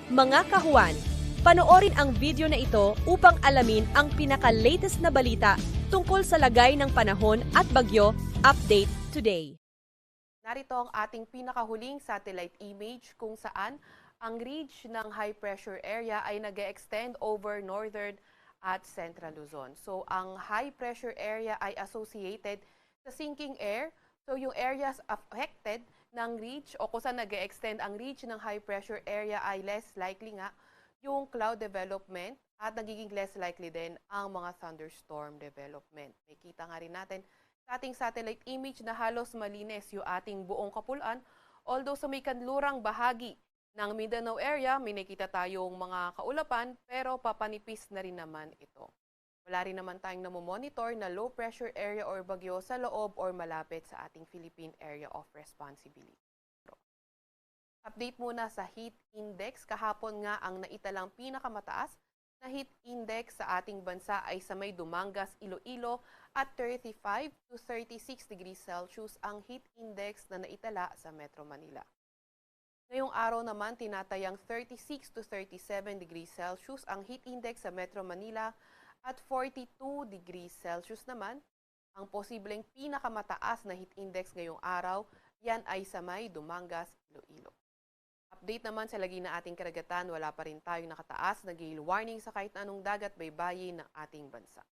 Mga kahuwan, panoorin ang video na ito upang alamin ang pinaka-latest na balita tungkol sa lagay ng panahon at bagyo. Update today. Narito ang ating pinakahuling satellite image kung saan ang ridge ng high pressure area ay nag-extend over northern at central Luzon. So ang high pressure area ay associated sa sinking air. So yung areas affected ng ridge o kung saan nag-extend ang ridge ng high pressure area ay less likely nga yung cloud development at nagiging less likely din ang mga thunderstorm development. Makita nga rin natin sa ating satellite image na halos malinis yung ating buong kapuluan. Although sa may kanlurang bahagi ng Mindanao area, may nakita tayong mga kaulapan pero papanipis na rin naman ito. Wala rin naman tayong namomonitor na low pressure area or bagyo sa loob or malapit sa ating Philippine Area of Responsibility. Update muna sa heat index. Kahapon nga ang naitalang pinakamataas na heat index sa ating bansa ay sa may Dumangas, Iloilo at 35 to 36 degrees Celsius ang heat index na naitala sa Metro Manila. Ngayong araw naman tinatayang 36 to 37 degrees Celsius ang heat index sa Metro Manila at 42 degrees Celsius naman ang posibleng pinakamataas na heat index ngayong araw. Yan ay sa may Dumangas, Iloilo. Update naman sa lagi na ating karagatan, wala pa rin tayong nakataas na gale warning sa kahit anong dagat baybayin ng ating bansa.